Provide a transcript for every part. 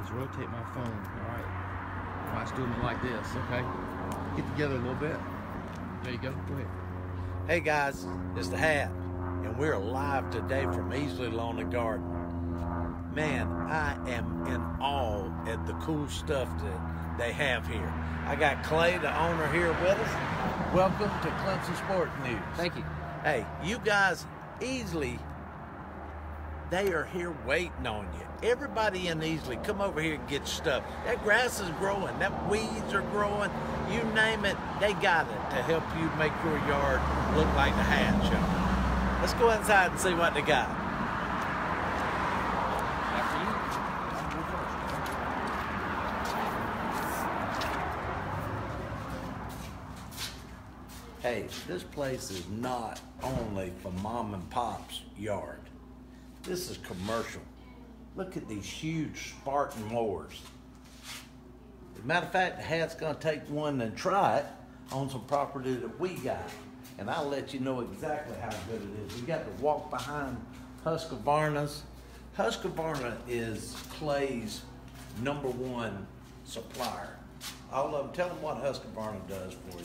is rotate my phone, all right? While it's doing it like this, okay? Get together a little bit. There you go, go ahead. Hey guys, it's the Hat, and we're live today from Easley Lawn and Garden. Man, I am in awe at the cool stuff that they have here. I got Clay, the owner, here with us. Welcome to Clemson Sports News. Thank you. Hey, you guys, Easley, they are here waiting on you. Everybody in Easley, come over here and get stuff. That grass is growing, that weeds are growing, you name it, they got it to help you make your yard look like the Hat Show. Let's go inside and see what they got. Hey, this place is not only for mom and pop's yard. This is commercial. Look at these huge Spartan mowers. As a matter of fact, the Hat's gonna take one and try it on some property that we got. And I'll let you know exactly how good it is. We got to walk behind Husqvarna's. Husqvarna is Clay's #1 supplier. All of them, tell them what Husqvarna does for you.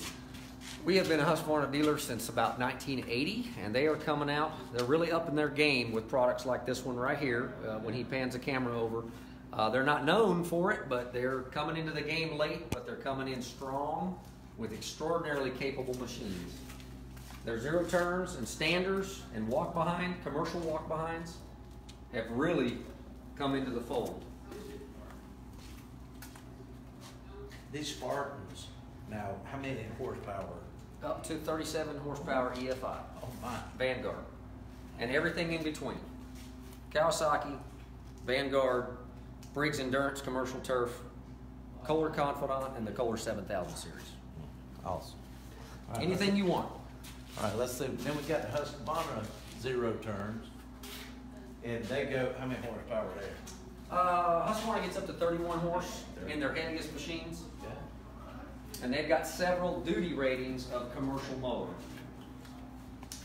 We have been a Husqvarna dealer since about 1980, and they are coming out. They're really upping their game with products like this one right here. When he pans the camera over, they're not known for it, but they're coming into the game late, but they're coming in strong with extraordinarily capable machines. Their zero turns and standers and walk behind, commercial walk behinds, have really come into the fold. These Spartans, now, how many horsepower? Up to 37 horsepower EFI. Oh my. Vanguard. And everything in between. Kawasaki, Vanguard, Briggs Endurance Commercial Turf, Kohler Confidant, and the Kohler 7000 series. Awesome. Right, anything you want. All right, let's see. Then we got the Husqvarna zero turns. And they go, how many horsepower there? Husqvarna gets up to 31 horse in their heaviest machines. Yeah. And they've got several duty ratings of commercial mower,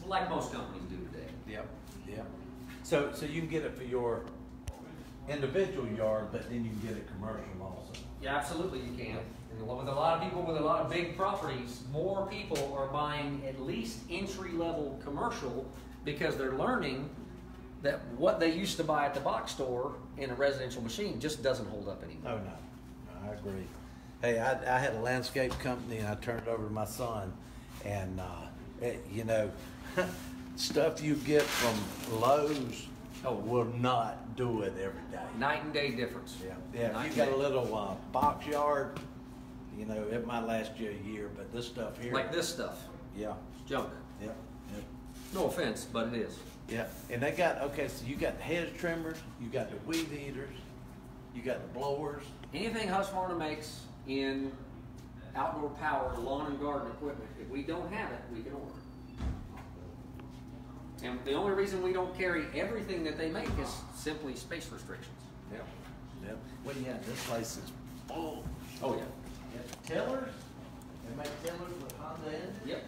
like most companies do today. Yep, yep. So you can get it for your individual yard, but then you can get it commercial also. Yeah, absolutely you can. And with a lot of people with a lot of big properties, more people are buying at least entry-level commercial because they're learning that what they used to buy at the box store in a residential machine just doesn't hold up anymore. Oh, no, I agree. Hey, I had a landscape company and I turned it over to my son, and you know, stuff you get from Lowe's will not do it every day. Night and day difference. Yeah. If you got a little box yard, you know, it might last you a year, but this stuff here, like this stuff. Yeah, It's junk. Yep. No offense, but it is. Yeah, and they got, okay, so you got the hedge trimmers, you got the weed eaters, you got the blowers. Anything Husqvarna makes in outdoor power, lawn and garden equipment, if we don't have it, we can order it. And the only reason we don't carry everything that they make is simply space restrictions. Yep. Yep. What do you have? This place is full. Oh yeah. Yep. Tillers? They make tillers with Honda in? Yep.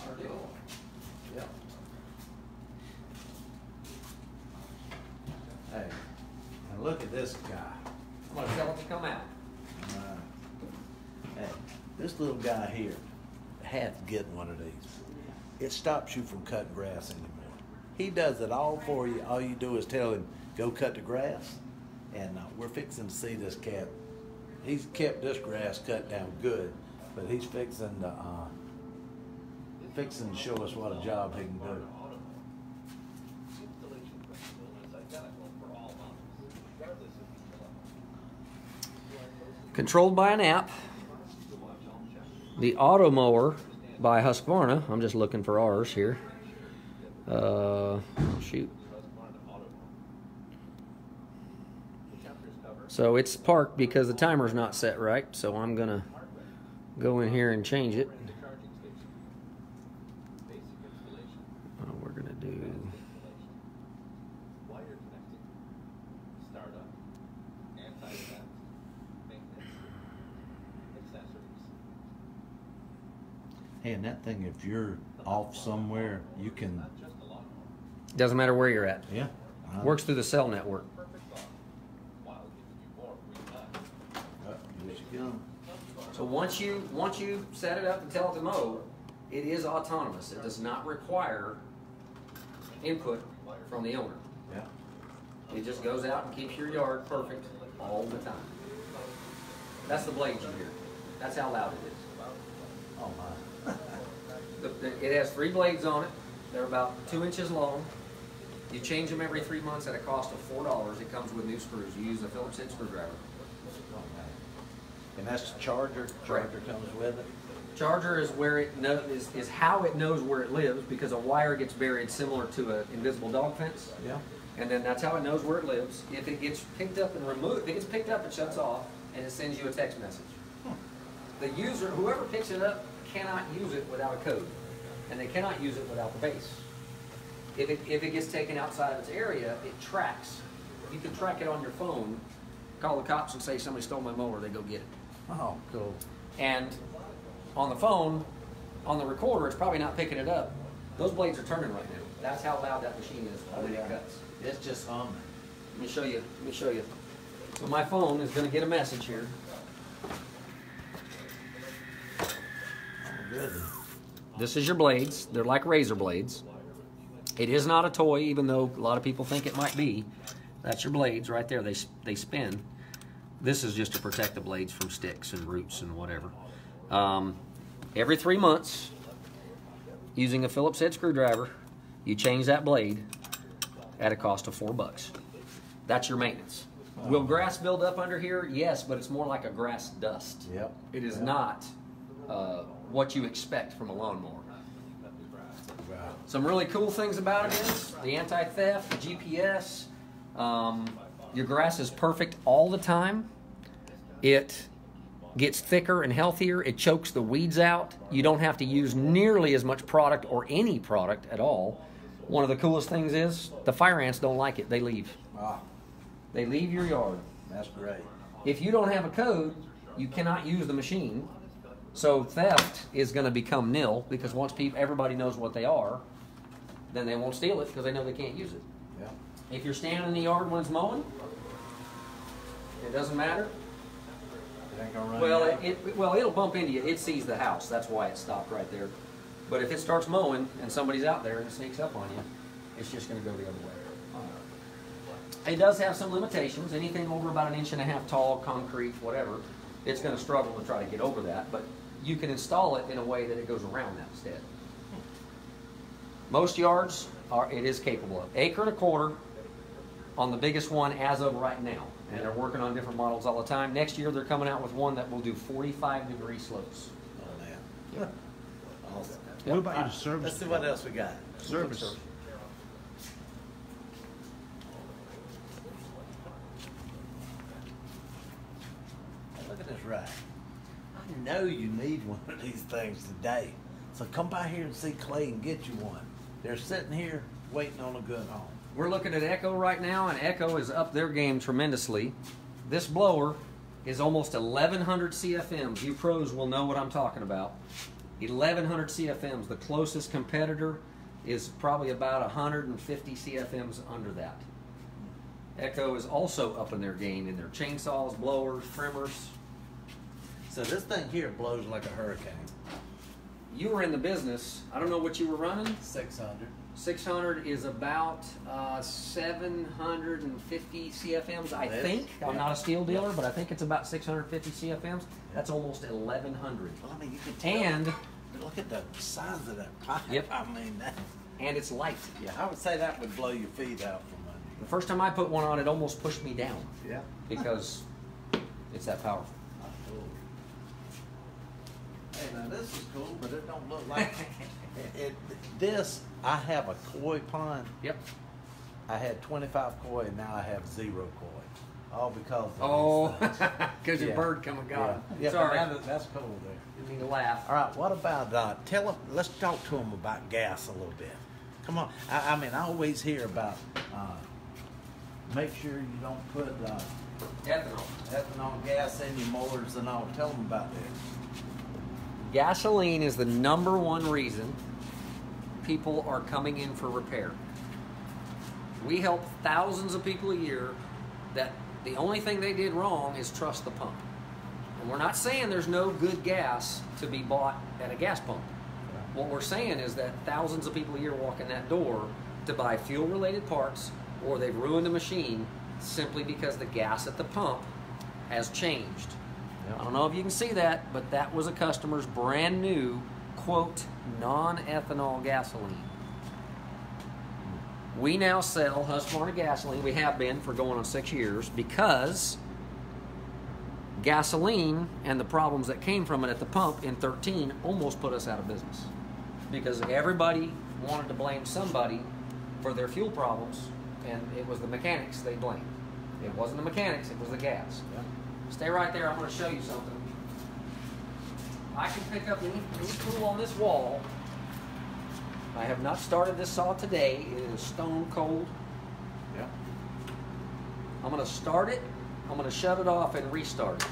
Our deal. Yep. Hey, now look at this guy. I'm gonna tell him to come out. Hey, this little guy here has to get one of these. It stops you from cutting grass anymore. He does it all for you. All you do is tell him, go cut the grass. And we're fixing to see this cat. He's kept this grass cut down good, but he's fixing to show us what a job he can do. Controlled by an app. The Auto Mower by Husqvarna. I'm just looking for ours here. Shoot. So it's parked because the timer's not set right. So I'm gonna go in here and change it. We're gonna do. Hey, and that thing, if you're off somewhere, you can... Doesn't matter where you're at. Yeah. Works through the cell network. So once you set it up and tell it to mow, it is autonomous. It does not require input from the owner. Yeah. It just goes out and keeps your yard perfect all the time. That's the blades you hear. That's how loud it is. Oh my. It has 3 blades on it. They're about 2 inches long. You change them every 3 months at a cost of $4. It comes with new screws. You use a Phillips head screwdriver. And that's the charger. Charger comes with it. Charger is where it is how it knows where it lives, because a wire gets buried similar to an invisible dog fence. Yeah. And then that's how it knows where it lives. If it gets picked up and removed, if it gets picked up, it shuts off and it sends you a text message. The user, whoever picks it up, cannot use it without a code, and they cannot use it without the base. If it gets taken outside of its area, it tracks. You can track it on your phone, call the cops and say somebody stole my mower, they go get it. Oh, cool. And on the phone, on the recorder, it's probably not picking it up. Those blades are turning right now. That's how loud that machine is when it cuts. It's just humming. Let me show you. Let me show you. So my phone is going to get a message here. Oh, goodness. This is your blades. They're like razor blades. It is not a toy, even though a lot of people think it might be. That's your blades right there. They spin. This is just to protect the blades from sticks and roots and whatever. Every 3 months, using a Phillips head screwdriver, you change that blade at a cost of $4. That's your maintenance. Will grass build up under here? Yes, but it's more like a grass dust. Yep. It is not what you expect from a lawnmower. Wow. Some really cool things about it is the anti-theft, the GPS. Your grass is perfect all the time. It gets thicker and healthier. It chokes the weeds out. You don't have to use nearly as much product or any product at all. One of the coolest things is the fire ants don't like it. They leave. Wow. They leave your yard. That's great. If you don't have a code, you cannot use the machine. So theft is going to become nil, because once everybody knows what they are, then they won't steal it because they know they can't use it. Yeah. If you're standing in the yard when it's mowing, it doesn't matter. It ain't gonna run Well, out. it'll bump into you. It sees the house. That's why it stopped right there. But if it starts mowing and somebody's out there and it sneaks up on you, it's just going to go the other way. It does have some limitations. Anything over about 1.5 inches tall, concrete, whatever, it's going to struggle to try to get over that. But you can install it in a way that it goes around that instead. Most yards it is capable of 1.25 acres on the biggest one as of right now. And they're working on different models all the time. Next year they're coming out with one that will do 45-degree slopes. Oh, man. Yeah. Awesome. What about your service? Let's see what else we got. Service. Look at this rack. I know you need one of these things today. So come by here and see Clay and get you one. They're sitting here waiting on a good home. We're looking at Echo right now, and Echo is up their game tremendously. This blower is almost 1,100 CFMs. You pros will know what I'm talking about. 1,100 CFMs. The closest competitor is probably about 150 CFMs under that. Echo is also up in their game in their chainsaws, blowers, trimmers. So this thing here blows like a hurricane. You were in the business. I don't know what you were running. 600. 600 is about 750 CFMs, I It is? think. I'm Yeah. not a steel dealer, but I think it's about 650 CFMs. That's almost 1,100. Well, I mean, you can tell. And Look at the size of that pipe. Yep. I mean, that. and it's light. Yeah, I would say that would blow your feet out from under The first time I put one on, it almost pushed me down you. Yeah. because it's that powerful. Hey, now this is cool, but it don't look like it. This, I have a koi pond. Yep. I had 25 koi, and now I have 0 koi. All because of Oh, these things. because your Yeah. bird come and got Yeah, it. yeah, Sorry. but that's cool there. Didn't mean to laugh. All right, what about tell them? Let's talk to them about gas a little bit. Come on. I mean, I always hear about make sure you don't put ethanol gas in your motors and all. Tell them about this. Gasoline is the #1 reason people are coming in for repair. We help thousands of people a year that the only thing they did wrong is trust the pump. And we're not saying there's no good gas to be bought at a gas pump. What we're saying is that thousands of people a year walk in that door to buy fuel-related parts, or they've ruined the machine simply because the gas at the pump has changed. Yep. I don't know if you can see that, but that was a customer's brand new, quote, non-ethanol gasoline. We now sell Husqvarna gasoline. We have been for going on 6 years, because gasoline and the problems that came from it at the pump in 13 almost put us out of business, because everybody wanted to blame somebody for their fuel problems, and it was the mechanics they blamed. It wasn't the mechanics, it was the gas. Yep. Stay right there, I'm going to show you something. I can pick up any tool on this wall. I have not started this saw today. It is stone cold. Yep. I'm going to start it, I'm going to shut it off and restart it.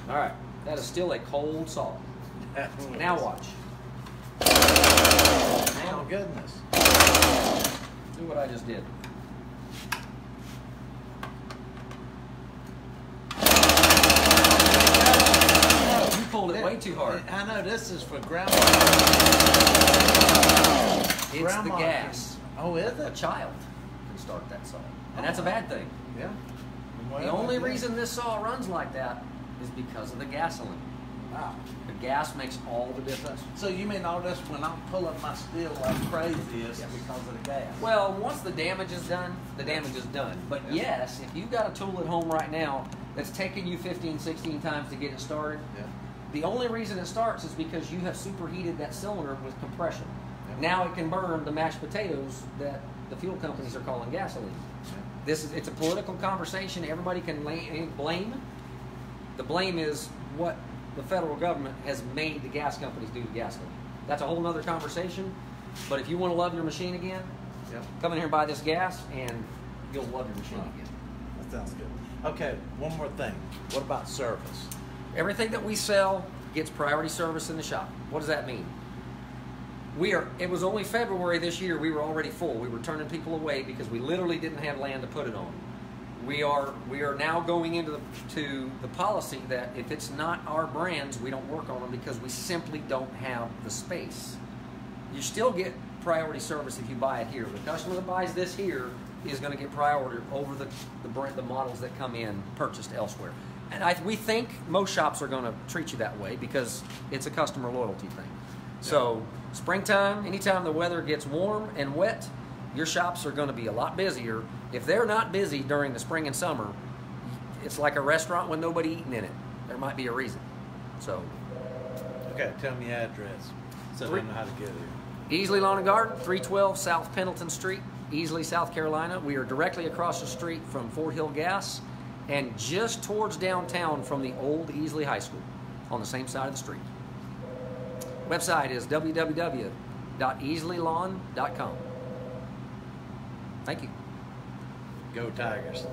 All right, that is still a cold saw. Now watch. Oh, goodness. Do what I just did. You pulled it way too hard. I know, this is for grandma. It's Grandma the gas. Oh, is A it? child can start that saw. And that's a bad thing. Yeah. The only reason this saw runs like that is because of the gasoline. Wow. The gas makes all the difference. So you mean all this, when I'm pulling my steel like crazy, is Yes. because of the gas? Well, once the damage is done, the damage is done. But yes, if you've got a tool at home right now that's taken you 15, 16 times to get it started, Yeah. the only reason it starts is because you have superheated that cylinder with compression. Yeah. Now it can burn the mashed potatoes that the fuel companies are calling gasoline. It's a political conversation. Everybody can blame. The blame is what the federal government has made the gas companies do to gasoline. That's a whole nother conversation. But if you want to love your machine again, Yep. come in here and buy this gas, and you'll love your machine again. That sounds good. Okay, one more thing. What about service? Everything that we sell gets priority service in the shop. What does that mean? It was only February this year, we were already full. We were turning people away because we literally didn't have land to put it on. We are now going into the policy that if it's not our brands, we don't work on them because we simply don't have the space. You still get priority service if you buy it here. The customer that buys this here is going to get priority over the models that come in purchased elsewhere. And we think most shops are going to treat you that way because it's a customer loyalty thing. So springtime, anytime the weather gets warm and wet, your shops are going to be a lot busier. If they're not busy during the spring and summer, it's like a restaurant with nobody eating in it. There might be a reason. So, Okay, tell me your address so I know how to get here. Easley Lawn and Garden, 312 South Pendleton Street, Easley, South Carolina. We are directly across the street from Fort Hill Gas and just towards downtown from the old Easley High School on the same side of the street. Website is www.easleylawn.com. Thank you. Go Tigers.